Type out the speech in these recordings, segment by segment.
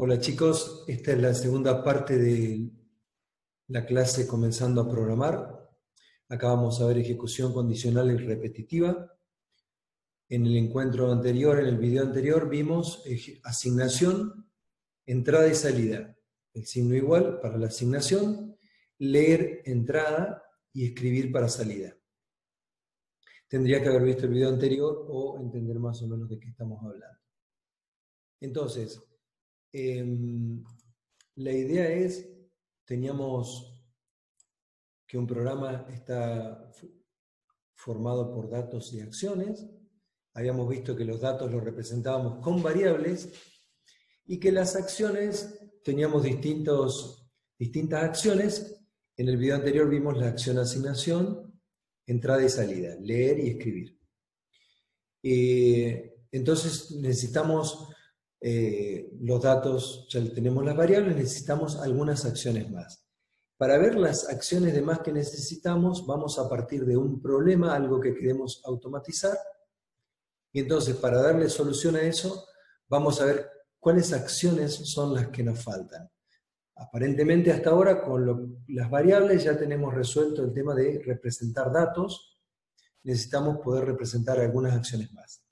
Hola chicos, esta es la segunda parte de la clase Comenzando a Programar. Acá vamos a ver ejecución condicional y repetitiva. En el encuentro anterior, en el video anterior, vimos asignación, entrada y salida. El signo igual para la asignación, leer entrada y escribir para salida. Tendría que haber visto el video anterior o entender más o menos de qué estamos hablando. Entonces, la idea es, teníamos que un programa está formado por datos y acciones. Habíamos visto que los datos los representábamos con variables y que las acciones teníamos distintas acciones. En el video anterior vimos la acción asignación, entrada y salida, leer y escribir. Entonces necesitamos los datos, ya tenemos las variables, necesitamos algunas acciones más. Para ver las acciones de más que necesitamos, vamos a partir de un problema, algo que queremos automatizar, y entonces para darle solución a eso, vamos a ver cuáles acciones son las que nos faltan. Aparentemente hasta ahora con las variables ya tenemos resuelto el tema de representar datos, necesitamos poder representar algunas acciones más.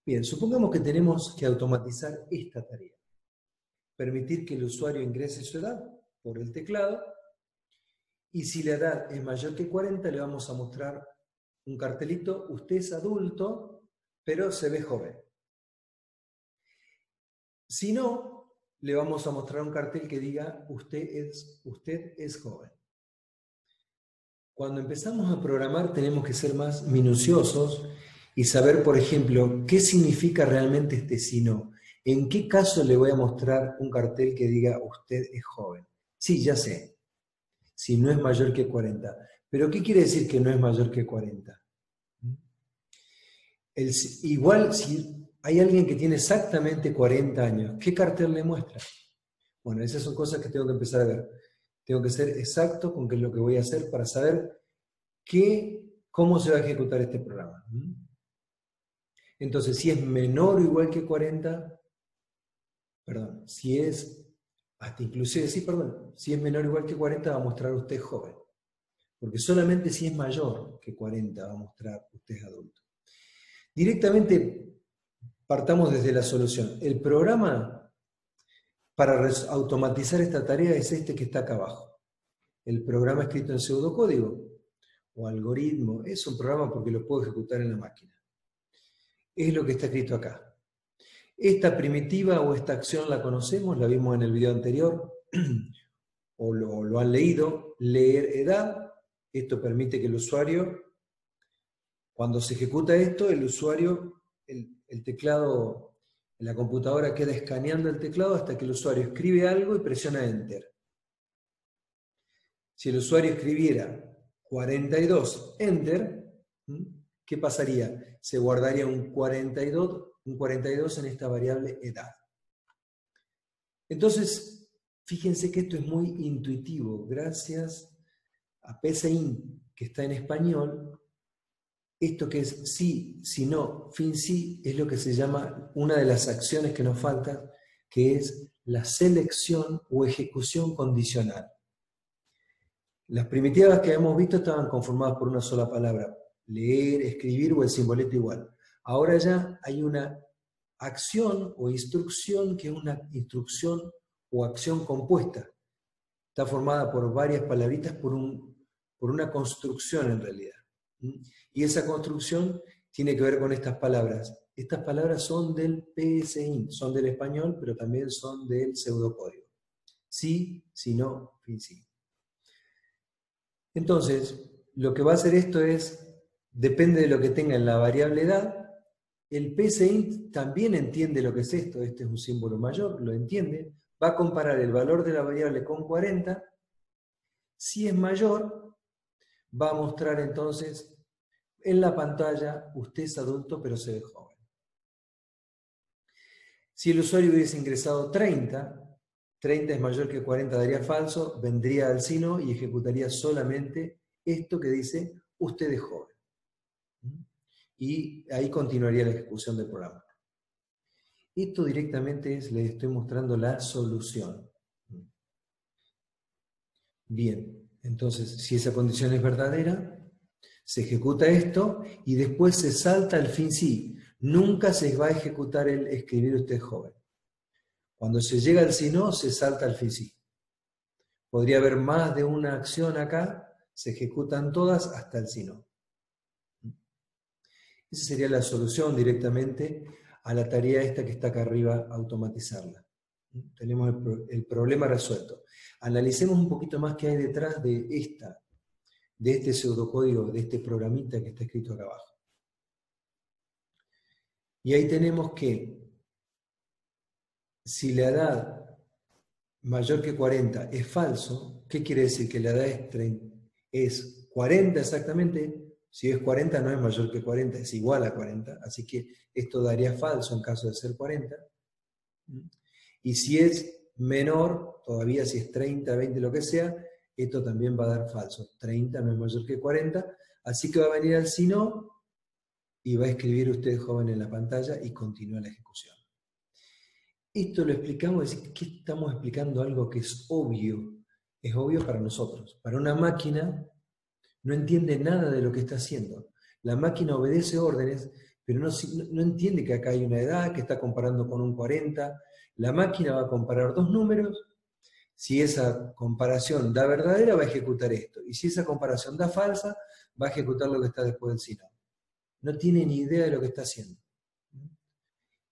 Bien, supongamos que tenemos que automatizar esta tarea. Permitir que el usuario ingrese su edad por el teclado, y si la edad es mayor que 40 le vamos a mostrar un cartelito, usted es adulto, pero se ve joven. Si no, le vamos a mostrar un cartel que diga usted es joven. Cuando empezamos a programar tenemos que ser más minuciosos y saber, por ejemplo, qué significa realmente este si no. ¿En qué caso le voy a mostrar un cartel que diga usted es joven? Sí, ya sé, si no es mayor que 40. ¿Pero qué quiere decir que no es mayor que 40? Igual si hay alguien que tiene exactamente 40 años, ¿qué cartel le muestra? Bueno, esas son cosas que tengo que empezar a ver. Tengo que ser exacto con qué es lo que voy a hacer para saber cómo se va a ejecutar este programa. Entonces, si es menor o igual que 40, perdón, si es, hasta inclusive, sí, perdón, si es menor o igual que 40 va a mostrar usted joven. Porque solamente si es mayor que 40 va a mostrar usted es adulto. Directamente partamos desde la solución. El programa para automatizar esta tarea es este que está acá abajo. El programa escrito en pseudocódigo o algoritmo es un programa porque lo puedo ejecutar en la máquina. Es lo que está escrito acá. Esta primitiva o esta acción la conocemos, la vimos en el video anterior, o lo han leído, leer edad. Esto permite que el usuario, cuando se ejecuta esto, el usuario, el teclado, la computadora queda escaneando el teclado hasta que el usuario escribe algo y presiona Enter. Si el usuario escribiera 42, Enter, ¿qué pasaría? Se guardaría un 42 en esta variable edad. Entonces, fíjense que esto es muy intuitivo. Gracias a PSIN, que está en español, esto que es sí, si no, fin sí, es lo que se llama una de las acciones que nos faltan, que es la selección o ejecución condicional. Las primitivas que hemos visto estaban conformadas por una sola palabra, leer, escribir o el simbolito igual. Ahora ya hay una acción o instrucción que es una instrucción o acción compuesta. Está formada por varias palabritas, por una construcción en realidad. Y esa construcción tiene que ver con estas palabras. Estas palabras son del PSIN, son del español, pero también son del pseudocódigo. Sí, si no, fin sí. Entonces, lo que va a hacer esto es, depende de lo que tenga en la variable edad, el PSINT también entiende lo que es esto, este es un símbolo mayor, lo entiende, va a comparar el valor de la variable con 40, si es mayor, va a mostrar entonces en la pantalla, usted es adulto pero se ve joven. Si el usuario hubiese ingresado 30 es mayor que 40 daría falso, vendría al sino y ejecutaría solamente esto que dice usted es joven. Y ahí continuaría la ejecución del programa. Esto directamente les estoy mostrando la solución. Bien, entonces, si esa condición es verdadera, se ejecuta esto y después se salta el fin sí. Nunca se va a ejecutar el escribir usted joven. Cuando se llega al si no, se salta el fin sí. Podría haber más de una acción acá, se ejecutan todas hasta el si no. Esa sería la solución directamente a la tarea esta que está acá arriba, automatizarla. Tenemos el problema resuelto. Analicemos un poquito más qué hay detrás de este pseudocódigo, de este programita que está escrito acá abajo. Y ahí tenemos que si la edad mayor que 40 es falso, ¿qué quiere decir? Que la edad es 40 exactamente. Si es 40 no es mayor que 40, es igual a 40, así que esto daría falso en caso de ser 40. Y si es menor, todavía si es 30, 20, lo que sea, esto también va a dar falso. 30 no es mayor que 40, así que va a venir al si no y va a escribir usted joven en la pantalla y continúa la ejecución. Esto lo explicamos, es que estamos explicando algo que es obvio para nosotros. Para una máquina no entiende nada de lo que está haciendo. La máquina obedece órdenes, pero no entiende que acá hay una edad, que está comparando con un 40. La máquina va a comparar dos números. Si esa comparación da verdadera, va a ejecutar esto. Y si esa comparación da falsa, va a ejecutar lo que está después del si no. No tiene ni idea de lo que está haciendo.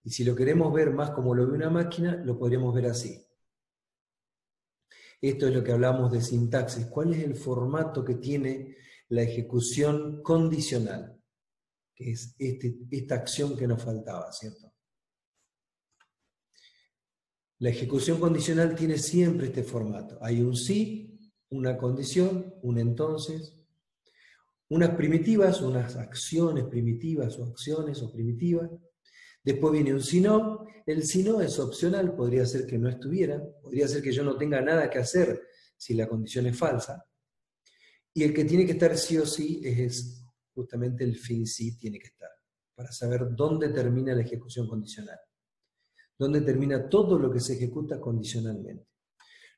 Y si lo queremos ver más como lo ve una máquina, lo podríamos ver así. Esto es lo que hablamos de sintaxis. ¿Cuál es el formato que tiene la ejecución condicional? Que es esta acción que nos faltaba, ¿cierto? La ejecución condicional tiene siempre este formato. Hay un sí, una condición, un entonces, unas primitivas, unas acciones primitivas o acciones o primitivas. Después viene un si no. El si no es opcional, podría ser que no estuviera, podría ser que yo no tenga nada que hacer si la condición es falsa. Y el que tiene que estar sí o sí es justamente el fin sí tiene que estar, para saber dónde termina la ejecución condicional. Dónde termina todo lo que se ejecuta condicionalmente.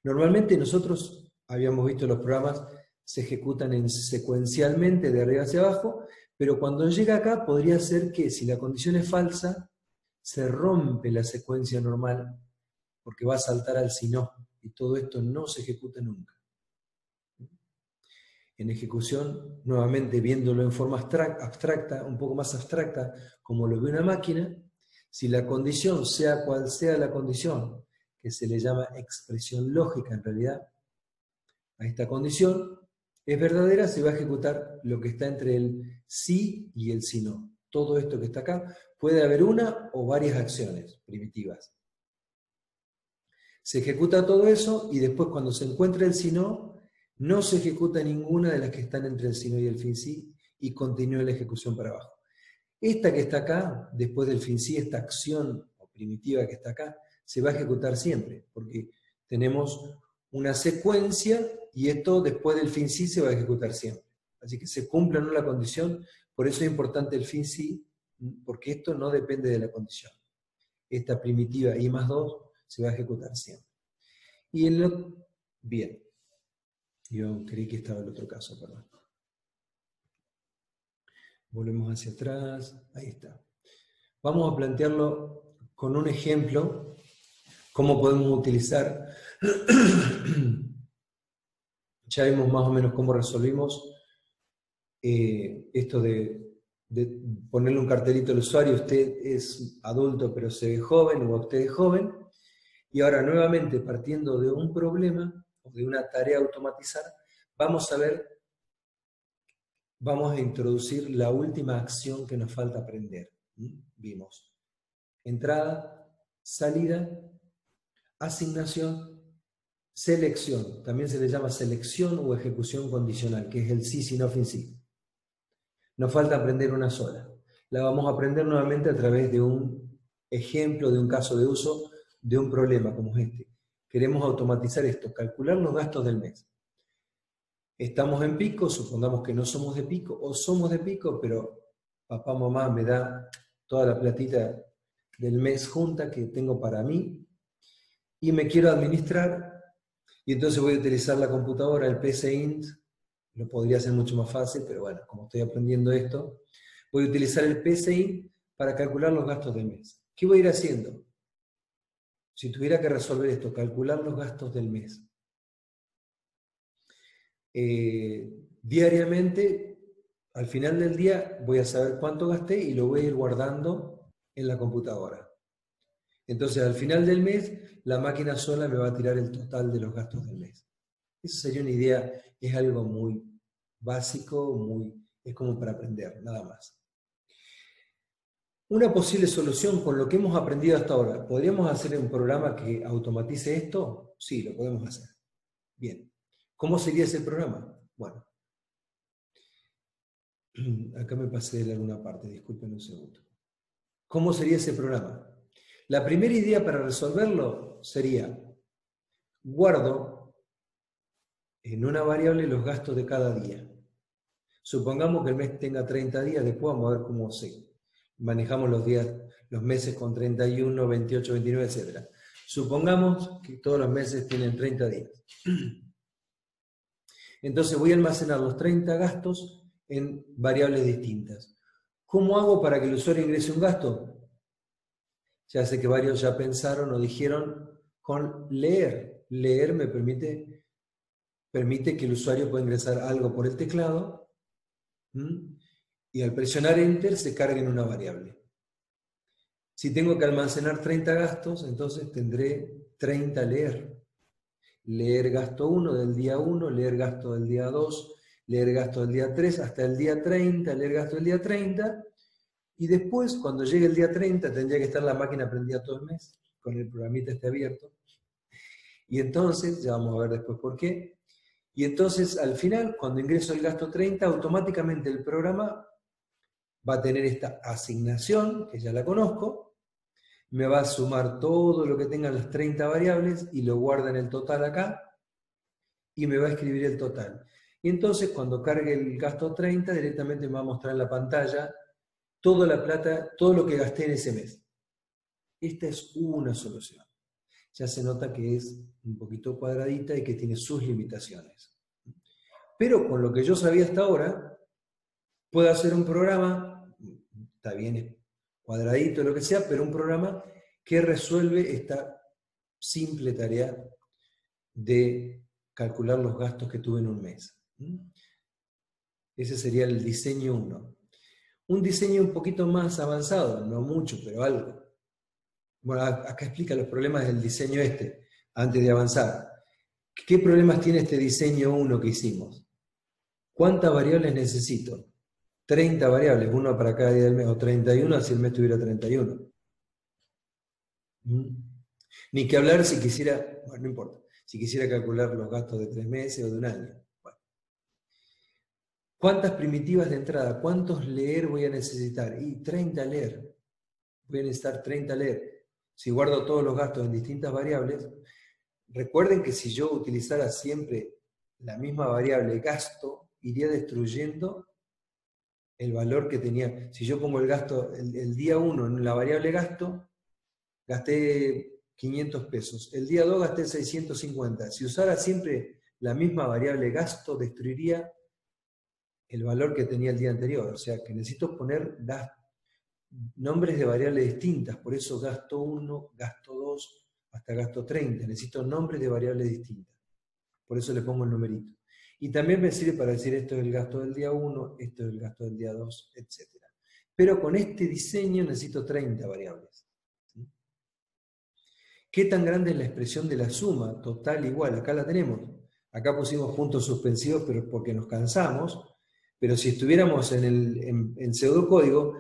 Normalmente nosotros, habíamos visto los programas, se ejecutan secuencialmente de arriba hacia abajo, pero cuando llega acá podría ser que si la condición es falsa, se rompe la secuencia normal, porque va a saltar al si no, y todo esto no se ejecuta nunca. En ejecución, nuevamente viéndolo en forma abstracta, un poco más abstracta, como lo ve una máquina, si la condición, sea cual sea la condición, que se le llama expresión lógica en realidad, a esta condición, es verdadera, se va a ejecutar lo que está entre el sí y el si no. Todo esto que está acá, puede haber una o varias acciones primitivas. Se ejecuta todo eso y después cuando se encuentra el si no, no se ejecuta ninguna de las que están entre el si no y el fin sí y continúa la ejecución para abajo. Esta que está acá, después del fin sí, esta acción o primitiva que está acá, se va a ejecutar siempre, porque tenemos una secuencia y esto después del fin sí se va a ejecutar siempre. Así que se cumple o no la condición, por eso es importante el fin sí, porque esto no depende de la condición. Esta primitiva i más 2 se va a ejecutar siempre. Y en lo... Bien. Yo creí que estaba el otro caso, perdón. Volvemos hacia atrás. Ahí está. Vamos a plantearlo con un ejemplo, cómo podemos utilizar. Ya vimos más o menos cómo resolvimos esto de ponerle un cartelito al usuario, usted es adulto pero se ve joven, o usted es joven, y ahora nuevamente partiendo de un problema, o de una tarea a automatizar, vamos a introducir la última acción que nos falta aprender. Vimos entrada, salida, asignación, selección. También se le llama selección o ejecución condicional, que es el sí, si no, fin, sí. Nos falta aprender una sola. La vamos a aprender nuevamente a través de un ejemplo, de un caso de uso, de un problema como este. Queremos automatizar esto, calcular los gastos del mes. Estamos en pico, supongamos que no somos de pico, o somos de pico, pero papá, mamá me da toda la platita del mes junta que tengo para mí y me quiero administrar, y entonces voy a utilizar la computadora, el PCInt, lo podría hacer mucho más fácil, pero bueno, como estoy aprendiendo esto, voy a utilizar el PCInt para calcular los gastos del mes. ¿Qué voy a ir haciendo? Si tuviera que resolver esto, calcular los gastos del mes. Diariamente, al final del día, voy a saber cuánto gasté y lo voy a ir guardando en la computadora. Entonces, al final del mes, la máquina sola me va a tirar el total de los gastos del mes. Esa sería una idea, es algo muy básico, es como para aprender, nada más. Una posible solución con lo que hemos aprendido hasta ahora, ¿podríamos hacer un programa que automatice esto? Sí, lo podemos hacer. Bien. ¿Cómo sería ese programa? Bueno, acá me pasé de alguna parte, disculpen un segundo. ¿Cómo sería ese programa? La primera idea para resolverlo sería, guardo en una variable los gastos de cada día. Supongamos que el mes tenga 30 días, después vamos a ver cómo manejamos los días, los meses con 31, 28, 29, etc. Supongamos que todos los meses tienen 30 días. Entonces voy a almacenar los 30 gastos en variables distintas. ¿Cómo hago para que el usuario ingrese un gasto? Ya sé que varios ya pensaron o dijeron con leer. Leer me permite que el usuario pueda ingresar algo por el teclado y al presionar Enter se cargue en una variable. Si tengo que almacenar 30 gastos, entonces tendré 30 leer. Leer gasto 1 del día 1, leer gasto del día 2, leer gasto del día 3, hasta el día 30, leer gasto del día 30, y después, cuando llegue el día 30, tendría que estar la máquina prendida todo el mes, con el programita abierto, y entonces, ya vamos a ver después por qué, y entonces al final, cuando ingreso el gasto 30, automáticamente el programa va a tener esta asignación, que ya la conozco, me va a sumar todo lo que tengan las 30 variables y lo guarda en el total acá, y me va a escribir el total. Y entonces cuando cargue el gasto 30, directamente me va a mostrar en la pantalla toda la plata, todo lo que gasté en ese mes. Esta es una solución. Ya se nota que es un poquito cuadradita y que tiene sus limitaciones. Pero con lo que yo sabía hasta ahora, puedo hacer un programa, está bien cuadradito, lo que sea, pero un programa que resuelve esta simple tarea de calcular los gastos que tuve en un mes. Ese sería el diseño 1. Un diseño un poquito más avanzado, no mucho, pero algo. Bueno, acá explica los problemas del diseño antes de avanzar. ¿Qué problemas tiene este diseño 1 que hicimos? ¿Cuántas variables necesito? 30 variables, una para cada día del mes, o 31 si el mes tuviera 31. Ni que hablar si quisiera, bueno, no importa, si quisiera calcular los gastos de 3 meses o de un año. Bueno. ¿Cuántas primitivas de entrada? ¿Cuántos leer voy a necesitar? Y 30 leer. Voy a necesitar 30 leer. Si guardo todos los gastos en distintas variables, recuerden que si yo utilizara siempre la misma variable gasto, iría destruyendo el valor que tenía. Si yo pongo el gasto, el día 1 en la variable gasto, gasté 500 pesos. El día 2 gasté 650. Si usara siempre la misma variable gasto, destruiría el valor que tenía el día anterior. O sea que necesito poner nombres de variables distintas. Por eso gasto 1, gasto 2, hasta gasto 30. Necesito nombres de variables distintas. Por eso le pongo el numerito. Y también me sirve para decir esto es el gasto del día 1, esto es el gasto del día 2, etc. Pero con este diseño necesito 30 variables. ¿Qué tan grande es la expresión de la suma? Total igual, acá la tenemos. Acá pusimos puntos suspensivos, pero es porque nos cansamos. Pero si estuviéramos en pseudocódigo,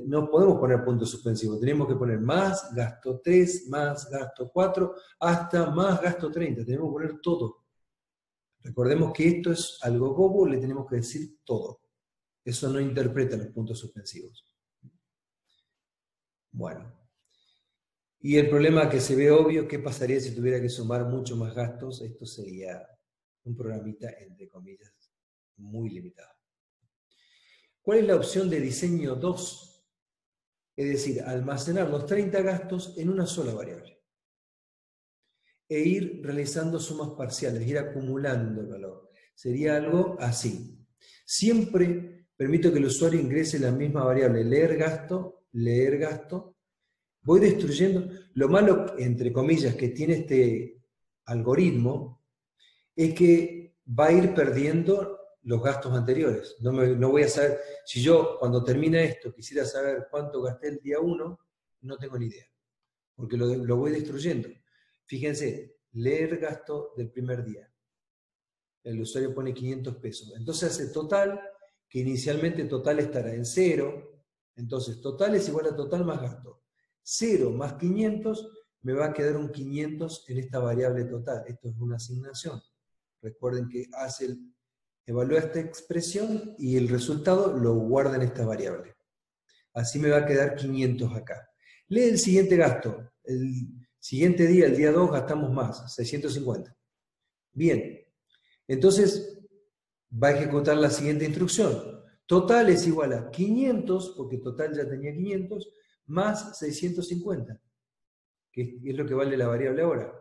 no podemos poner puntos suspensivos. Tenemos que poner más gasto 3, más gasto 4, hasta más gasto 30. Tenemos que poner todo. Recordemos que esto es algo bobo, le tenemos que decir todo. Eso no interpreta los puntos suspensivos. Bueno. Y el problema que se ve obvio, ¿qué pasaría si tuviera que sumar mucho más gastos? Esto sería un programita, entre comillas, muy limitado. ¿Cuál es la opción de diseño 2? Es decir, almacenar los 30 gastos en una sola variable. E ir realizando sumas parciales, ir acumulando el valor. Sería algo así. Siempre permito que el usuario ingrese la misma variable, leer gasto, leer gasto. Voy destruyendo. Lo malo, entre comillas, que tiene este algoritmo es que va a ir perdiendo los gastos anteriores. No voy a saber, si yo cuando termina esto quisiera saber cuánto gasté el día 1, no tengo ni idea, porque lo voy destruyendo. Fíjense, leer gasto del primer día. El usuario pone 500 pesos. Entonces hace total, que inicialmente total estará en 0. Entonces total es igual a total más gasto. 0 más 500 me va a quedar un 500 en esta variable total. Esto es una asignación. Recuerden que evalúa esta expresión y el resultado lo guarda en esta variable. Así me va a quedar 500 acá. Lee el siguiente gasto. El siguiente día, el día 2, gastamos más, 650. Bien, entonces va a ejecutar la siguiente instrucción. Total es igual a 500, porque total ya tenía 500, más 650, que es lo que vale la variable ahora.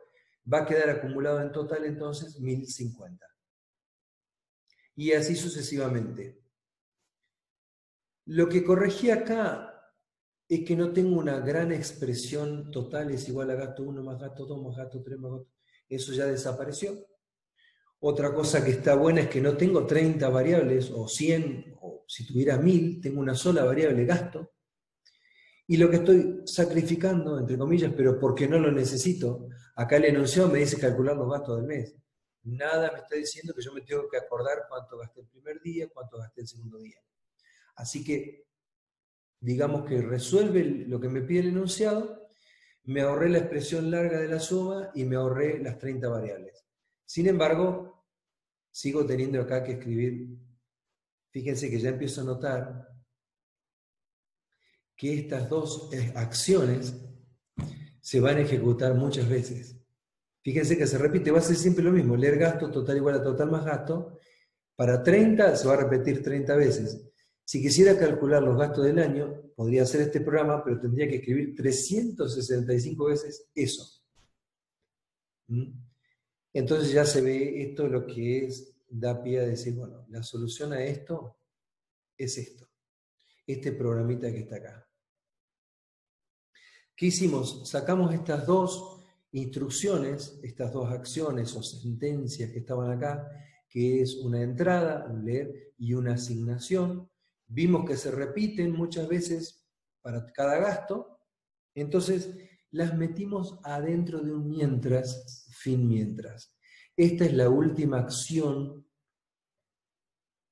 Va a quedar acumulado en total entonces 1050. Y así sucesivamente. Lo que corregí acá es que no tengo una gran expresión total es igual a gasto 1 más gasto 2 más gasto 3 más gasto. Eso ya desapareció. Otra cosa que está buena es que no tengo 30 variables o 100, o si tuviera 1000, tengo una sola variable gasto. Y lo que estoy sacrificando, entre comillas, pero porque no lo necesito, acá el enunciado me dice calcular los gastos del mes. Nada me está diciendo que yo me tengo que acordar cuánto gasté el primer día, cuánto gasté el segundo día. Así que, digamos que resuelve lo que me pide el enunciado, me ahorré la expresión larga de la suma y me ahorré las 30 variables. Sin embargo, sigo teniendo acá que escribir. Fíjense que ya empiezo a notar que estas dos acciones se van a ejecutar muchas veces. Fíjense que se repite, va a ser siempre lo mismo, leer gasto total igual a total más gasto. Para 30 se va a repetir 30 veces. Si quisiera calcular los gastos del año, podría hacer este programa, pero tendría que escribir 365 veces eso. Entonces ya se ve esto lo que da pie a decir, bueno, la solución a esto es esto, este programita que está acá. ¿Qué hicimos? Sacamos estas dos instrucciones, estas dos acciones o sentencias que estaban acá, que es una entrada, un leer y una asignación. Vimos que se repiten muchas veces para cada gasto, entonces las metimos adentro de un mientras, fin mientras. Esta es la última acción.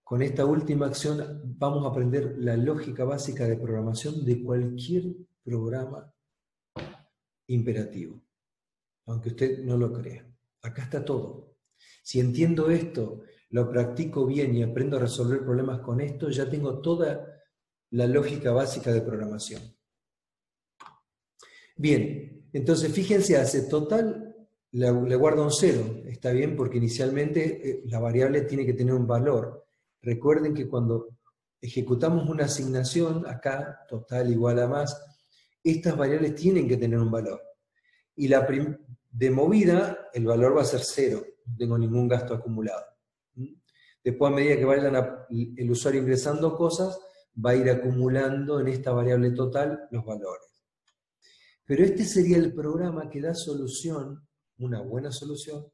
Con esta última acción vamos a aprender la lógica básica de programación de cualquier programa imperativo, aunque usted no lo crea. Acá está todo. Si entiendo esto, lo practico bien y aprendo a resolver problemas con esto, ya tengo toda la lógica básica de programación. Bien, entonces fíjense, hace total, le guardo un 0, está bien, porque inicialmente la variable tiene que tener un valor. Recuerden que cuando ejecutamos una asignación, acá, total igual a más, estas variables tienen que tener un valor. Y de movida, el valor va a ser 0, no tengo ningún gasto acumulado. Después, a medida que vayan el usuario ingresando cosas, va a ir acumulando en esta variable total los valores. Pero este sería el programa que da solución, una buena solución,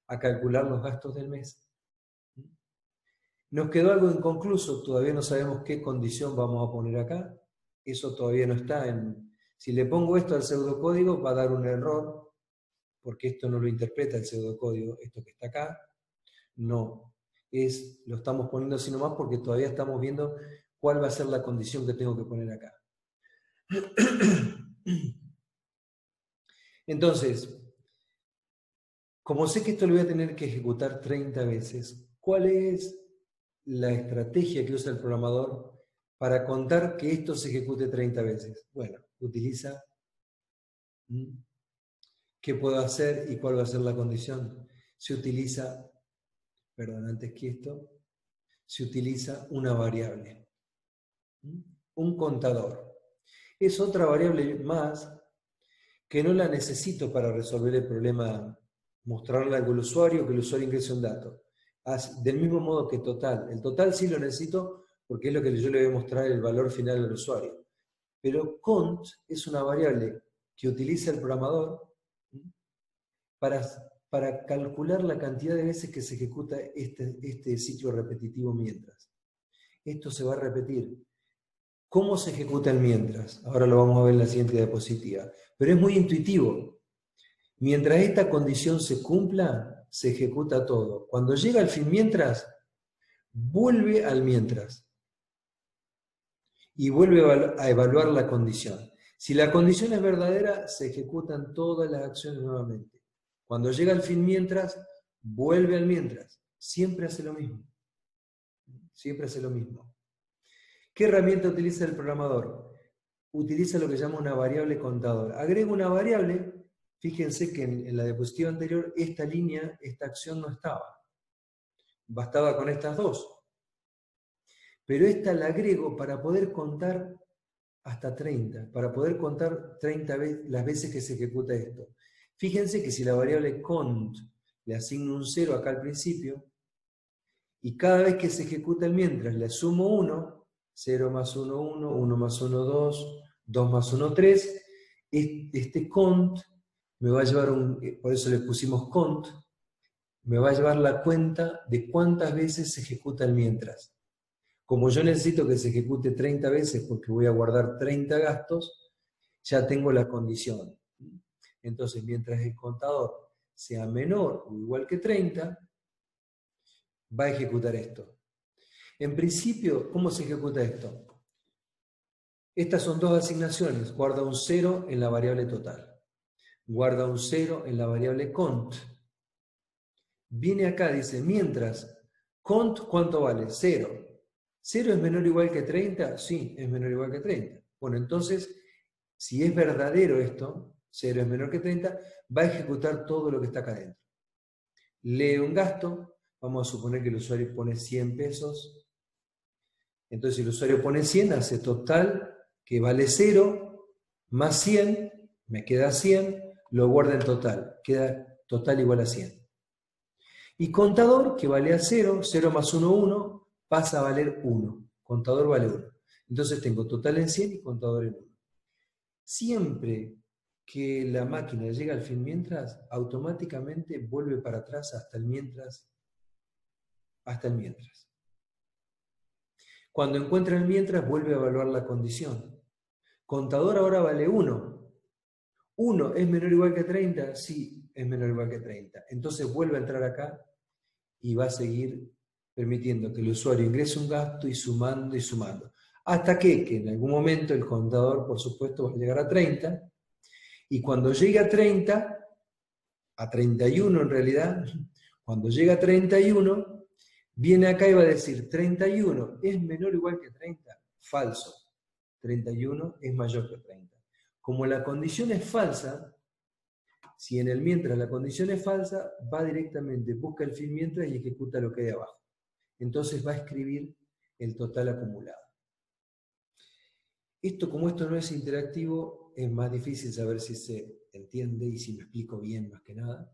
a calcular los gastos del mes. Nos quedó algo inconcluso, todavía no sabemos qué condición vamos a poner acá. Eso todavía no está en... Si le pongo esto al pseudocódigo, va a dar un error, porque esto no lo interpreta el pseudocódigo, esto que está acá. No, lo estamos poniendo así nomás porque todavía estamos viendo cuál va a ser la condición que tengo que poner acá. Entonces, como sé que esto lo voy a tener que ejecutar 30 veces, ¿cuál es la estrategia que usa el programador para contar que esto se ejecute 30 veces? Bueno, utiliza qué puedo hacer y cuál va a ser la condición. Se utiliza, perdón, antes que esto, se utiliza una variable, un contador. es otra variable más que no la necesito para resolver el problema, mostrarle al usuario que el usuario ingrese un dato. Del mismo modo que total. El total sí lo necesito porque es lo que yo le voy a mostrar el valor final al usuario. Pero cont es una variable que utiliza el programador para calcular la cantidad de veces que se ejecuta este ciclo repetitivo mientras. Esto se va a repetir. ¿Cómo se ejecuta el mientras? Ahora lo vamos a ver en la siguiente diapositiva. Pero es muy intuitivo. Mientras esta condición se cumpla, se ejecuta todo. Cuando llega al fin mientras, vuelve al mientras. Y vuelve a evaluar la condición. Si la condición es verdadera, se ejecutan todas las acciones nuevamente. Cuando llega al fin mientras, vuelve al mientras. Siempre hace lo mismo. Siempre hace lo mismo. ¿Qué herramienta utiliza el programador? Utiliza lo que llama una variable contador. Agrega una variable, fíjense que en la diapositiva anterior esta línea, esta acción no estaba. Bastaba con estas dos. Pero esta la agrego para poder contar hasta 30, para poder contar 30 veces las veces que se ejecuta esto. Fíjense que si la variable cont le asigno un 0 acá al principio, y cada vez que se ejecuta el mientras le sumo 1, 0 más 1, 1, 1 más 1, 2, 2 más 1, 3, este cont me va a llevar por eso le pusimos cont, me va a llevar la cuenta de cuántas veces se ejecuta el mientras. Como yo necesito que se ejecute 30 veces porque voy a guardar 30 gastos, ya tengo la condición. Entonces, mientras el contador sea menor o igual que 30, va a ejecutar esto. En principio, ¿cómo se ejecuta esto? Estas son dos asignaciones. Guarda un 0 en la variable total. Guarda un 0 en la variable cont. Viene acá, dice, mientras, cont, ¿cuánto vale? 0. ¿0 es menor o igual que 30? Sí, es menor o igual que 30. Bueno, entonces, si es verdadero esto, 0 es menor que 30, va a ejecutar todo lo que está acá adentro. Lee un gasto, vamos a suponer que el usuario pone 100 pesos. Entonces, si el usuario pone 100, hace total, que vale 0, más 100, me queda 100, lo guarda en total, queda total igual a 100. Y contador, que vale a 0, 0 más 1, 1, pasa a valer 1. Contador vale 1. Entonces tengo total en 100 y contador en 1. Siempre que la máquina llega al fin mientras, automáticamente vuelve para atrás hasta el mientras. Cuando encuentra el mientras, vuelve a evaluar la condición. Contador ahora vale 1. 1 es menor o igual que 30, sí, es menor o igual que 30. Entonces vuelve a entrar acá y va a seguir permitiendo que el usuario ingrese un gasto y sumando y sumando. Hasta que en algún momento el contador, por supuesto, va a llegar a 30, y cuando llegue a 30, a 31 en realidad, cuando llega a 31, viene acá y va a decir, 31 es menor o igual que 30, falso. 31 es mayor que 30. Como la condición es falsa, si en el mientras la condición es falsa, va directamente, busca el fin mientras y ejecuta lo que hay abajo. Entonces va a escribir el total acumulado. Como esto no es interactivo, es más difícil saber si se entiende y si me explico bien más que nada.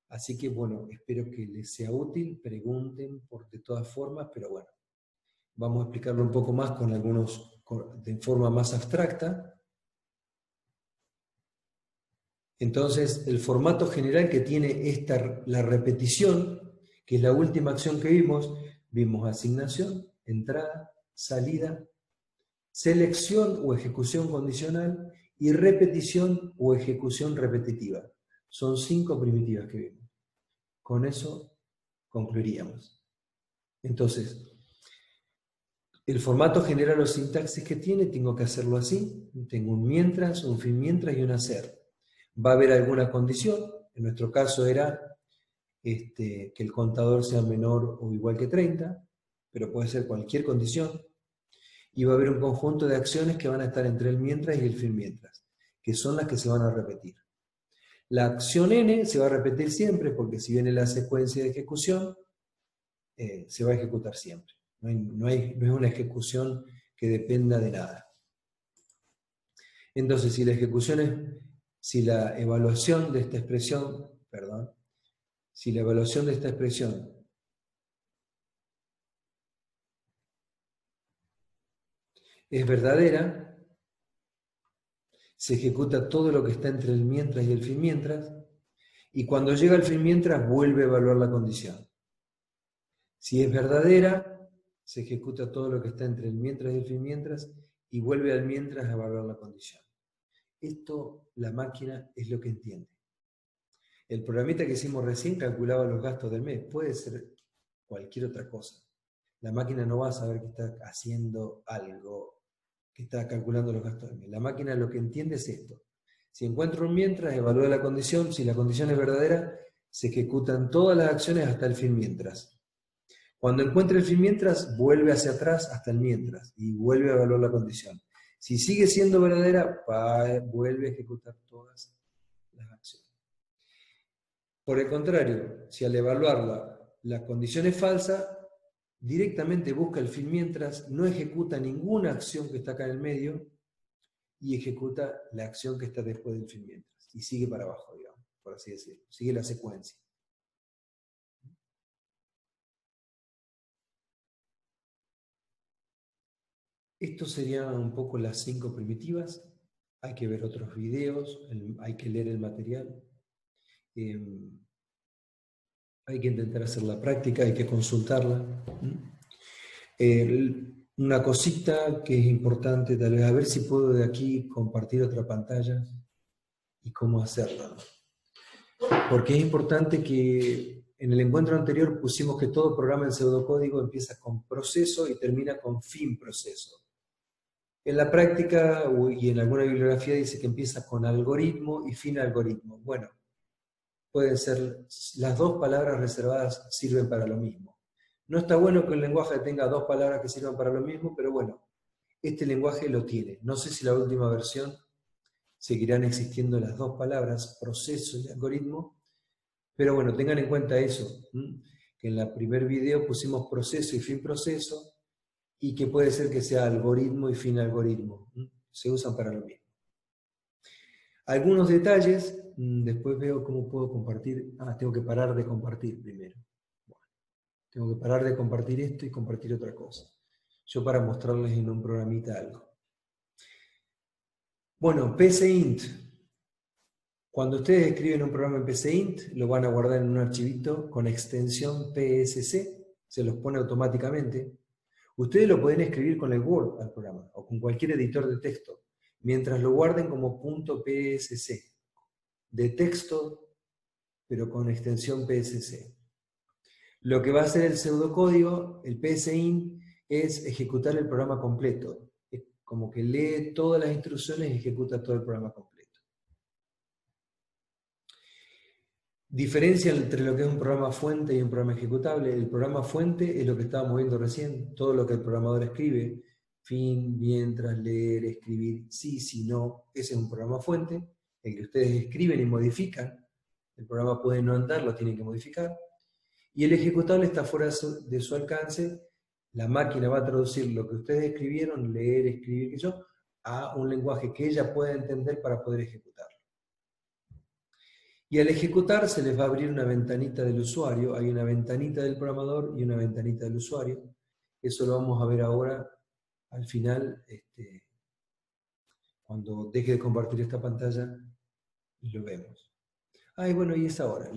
Así que bueno, espero que les sea útil, pregunten de todas formas, pero bueno, vamos a explicarlo un poco más con algunos de forma más abstracta. Entonces, el formato general que tiene la repetición, que es la última acción que vimos asignación, entrada, salida, selección o ejecución condicional y repetición o ejecución repetitiva. Son 5 primitivas que vimos. Con eso concluiríamos. Entonces, el formato general o sintaxis que tiene, tengo que hacerlo así. Tengo un mientras, un fin mientras y un hacer. Va a haber alguna condición. En nuestro caso era que el contador sea menor o igual que 30, pero puede ser cualquier condición. Y va a haber un conjunto de acciones que van a estar entre el mientras y el fin mientras, que son las que se van a repetir. La acción n se va a repetir siempre, porque si viene la secuencia de ejecución, se va a ejecutar siempre. No es una ejecución que dependa de nada. Entonces, si la ejecución es, si la evaluación de esta expresión, perdón, si la evaluación de esta expresión es verdadera, se ejecuta todo lo que está entre el mientras y el fin mientras, y cuando llega el fin mientras vuelve a evaluar la condición. Si es verdadera, se ejecuta todo lo que está entre el mientras y el fin mientras, y vuelve al mientras a evaluar la condición. Esto la máquina es lo que entiende. El programita que hicimos recién calculaba los gastos del mes, puede ser cualquier otra cosa. La máquina no va a saber que está haciendo algo, que está calculando los gastos del mes. La máquina lo que entiende es esto. Si encuentro un mientras, evalúa la condición, si la condición es verdadera, se ejecutan todas las acciones hasta el fin mientras. Cuando encuentre el fin mientras, vuelve hacia atrás hasta el mientras y vuelve a evaluar la condición. Si sigue siendo verdadera, vuelve a ejecutar todas las acciones. Por el contrario, si al evaluarla la condición es falsa, directamente busca el fin mientras, no ejecuta ninguna acción que está acá en el medio y ejecuta la acción que está después del fin mientras. Y sigue para abajo, digamos, por así decirlo. Sigue la secuencia. Esto serían un poco las 5 primitivas. Hay que ver otros videos, hay que leer el material. Hay que intentar hacer la práctica, hay que consultarla. Una cosita que es importante, tal vez, a ver si puedo de aquí compartir otra pantalla y cómo hacerlo. Porque es importante que en el encuentro anterior pusimos que todo programa en pseudocódigo empieza con proceso y termina con fin proceso. En la práctica y en alguna bibliografía dice que empieza con algoritmo y fin algoritmo. Bueno, pueden ser, las dos palabras reservadas sirven para lo mismo. No está bueno que un lenguaje tenga dos palabras que sirvan para lo mismo, pero bueno, este lenguaje lo tiene. No sé si la última versión seguirán existiendo las dos palabras, proceso y algoritmo, pero bueno, tengan en cuenta eso, que en el primer video pusimos proceso y fin proceso, y que puede ser que sea algoritmo y fin algoritmo. Se usan para lo mismo. Algunos detalles, después veo cómo puedo compartir. Tengo que parar de compartir primero. Bueno, tengo que parar de compartir esto y compartir otra cosa. Yo para mostrarles en un programita algo. Bueno, PCInt. Cuando ustedes escriben un programa en PCInt, lo van a guardar en un archivito con extensión PSC, se los pone automáticamente. Ustedes lo pueden escribir con el Word al programa, o con cualquier editor de texto, mientras lo guarden como .psc, de texto, pero con extensión PSC. Lo que va a hacer el pseudocódigo, el PSInt, es ejecutar el programa completo. Es como que lee todas las instrucciones y ejecuta todo el programa completo. Diferencia entre lo que es un programa fuente y un programa ejecutable. El programa fuente es lo que estábamos viendo recién, todo lo que el programador escribe, fin, mientras, leer, escribir, sí, si, no, ese es un programa fuente, el que ustedes escriben y modifican. El programa puede no andar, lo tienen que modificar. Y el ejecutable está fuera de su alcance. La máquina va a traducir lo que ustedes escribieron, leer, escribir, qué sé yo, a un lenguaje que ella pueda entender para poder ejecutarlo. Y al ejecutar se les va a abrir una ventanita del usuario. Hay una ventanita del programador y una ventanita del usuario. Eso lo vamos a ver ahora al final, cuando deje de compartir esta pantalla, lo vemos. Y bueno, y es ahora.